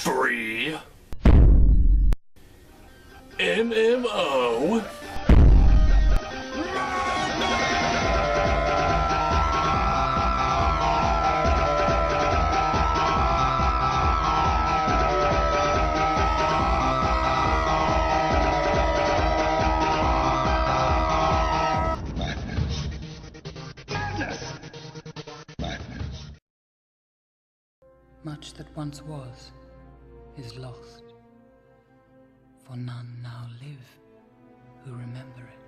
Free MMO. Much that once was is lost, for none now live who remember it.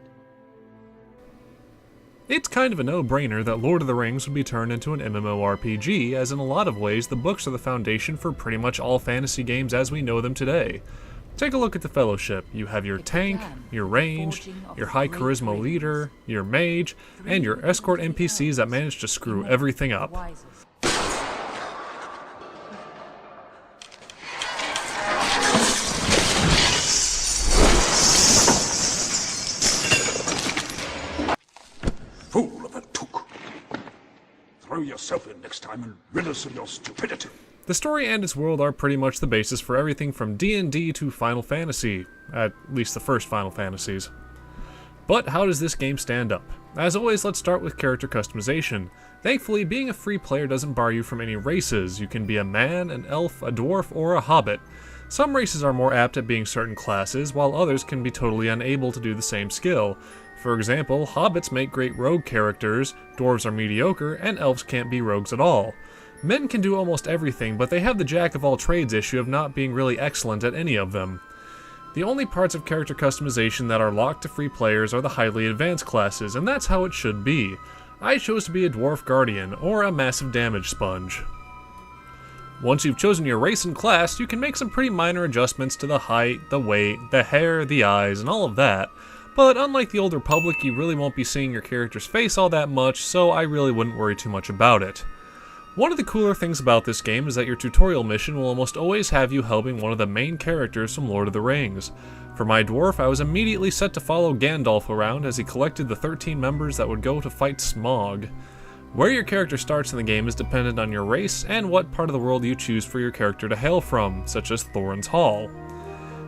It's kind of a no-brainer that Lord of the Rings would be turned into an MMORPG, as in a lot of ways the books are the foundation for pretty much all fantasy games as we know them today. Take a look at the Fellowship. You have your tank, your range, your high charisma leader, your mage, and your escort NPCs that manage to screw everything up. Fool of a took. Throw yourself in next time and rid us of your stupidity. The story and its world are pretty much the basis for everything from D&D to Final Fantasy, at least the first Final Fantasies. But how does this game stand up? As always, let's start with character customization. Thankfully, being a free player doesn't bar you from any races. You can be a man, an elf, a dwarf, or a hobbit. Some races are more apt at being certain classes, while others can be totally unable to do the same skill. For example, hobbits make great rogue characters, dwarves are mediocre, and elves can't be rogues at all. Men can do almost everything, but they have the jack-of-all-trades issue of not being really excellent at any of them. The only parts of character customization that are locked to free players are the highly advanced classes, and that's how it should be. I chose to be a dwarf guardian, or a massive damage sponge. Once you've chosen your race and class, you can make some pretty minor adjustments to the height, the weight, the hair, the eyes, and all of that. But unlike the Old Republic, you really won't be seeing your character's face all that much, so I really wouldn't worry too much about it. One of the cooler things about this game is that your tutorial mission will almost always have you helping one of the main characters from Lord of the Rings. For my dwarf, I was immediately set to follow Gandalf around as he collected the 13 members that would go to fight Smaug. Where your character starts in the game is dependent on your race and what part of the world you choose for your character to hail from, such as Thorin's Hall.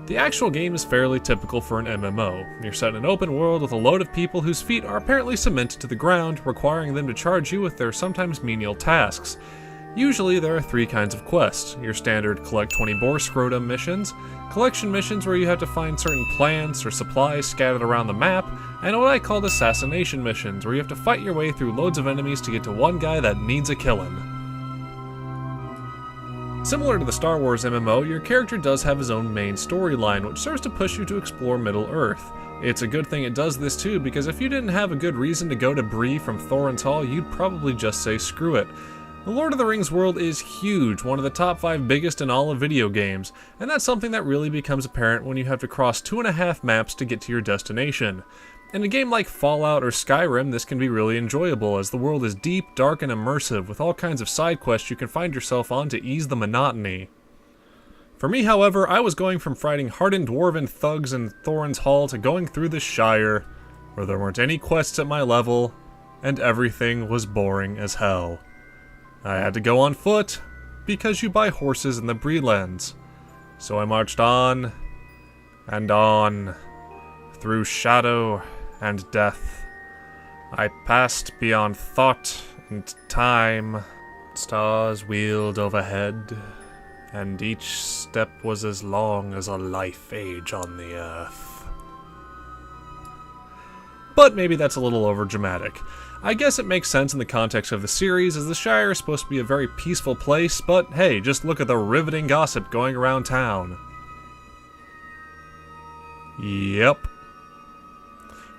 The actual game is fairly typical for an MMO. You're set in an open world with a load of people whose feet are apparently cemented to the ground, requiring them to charge you with their sometimes menial tasks. Usually there are three kinds of quests: your standard collect 20 boar scrotum missions, collection missions where you have to find certain plants or supplies scattered around the map, and what I call assassination missions, where you have to fight your way through loads of enemies to get to one guy that needs a killing. Similar to the Star Wars MMO, your character does have his own main storyline, which serves to push you to explore Middle-earth. It's a good thing it does this too, because if you didn't have a good reason to go to Bree from Thorin's Hall, you'd probably just say screw it. The Lord of the Rings world is huge, one of the top 5 biggest in all of video games, and that's something that really becomes apparent when you have to cross 2.5 maps to get to your destination. In a game like Fallout or Skyrim, this can be really enjoyable, as the world is deep, dark, and immersive, with all kinds of side quests you can find yourself on to ease the monotony. For me, however, I was going from fighting hardened dwarven thugs in Thorin's Hall to going through the Shire, where there weren't any quests at my level, and everything was boring as hell. I had to go on foot, because you buy horses in the Brelands. So I marched on, and on, through shadow and death. I passed beyond thought and time. Stars wheeled overhead, and each step was as long as a life age on the earth. But maybe that's a little overdramatic. I guess it makes sense in the context of the series, as the Shire is supposed to be a very peaceful place, but hey, just look at the riveting gossip going around town. Yep.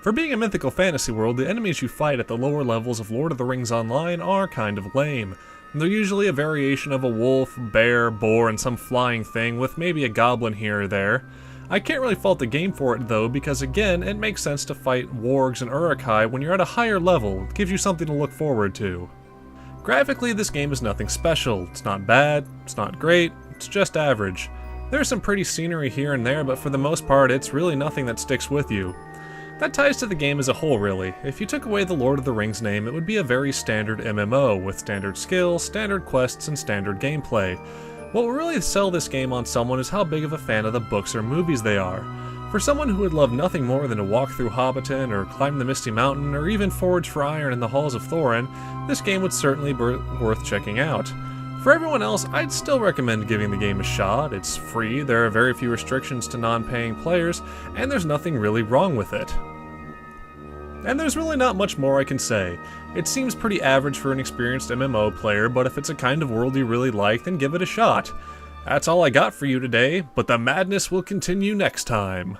For being a mythical fantasy world, the enemies you fight at the lower levels of Lord of the Rings Online are kind of lame. They're usually a variation of a wolf, bear, boar, and some flying thing, with maybe a goblin here or there. I can't really fault the game for it though, because again, it makes sense to fight wargs and urukai when you're at a higher level. It gives you something to look forward to. Graphically, this game is nothing special. It's not bad, it's not great, it's just average. There's some pretty scenery here and there, but for the most part, it's really nothing that sticks with you. That ties to the game as a whole, really. If you took away the Lord of the Rings name, it would be a very standard MMO, with standard skills, standard quests, and standard gameplay. What will really sell this game on someone is how big of a fan of the books or movies they are. For someone who would love nothing more than to walk through Hobbiton, or climb the Misty Mountain, or even forage for iron in the halls of Thorin, this game would certainly be worth checking out. For everyone else, I'd still recommend giving the game a shot. It's free, there are very few restrictions to non-paying players, and there's nothing really wrong with it. And there's really not much more I can say. It seems pretty average for an experienced MMO player, but if it's a kind of world you really like, then give it a shot. That's all I got for you today, but the madness will continue next time.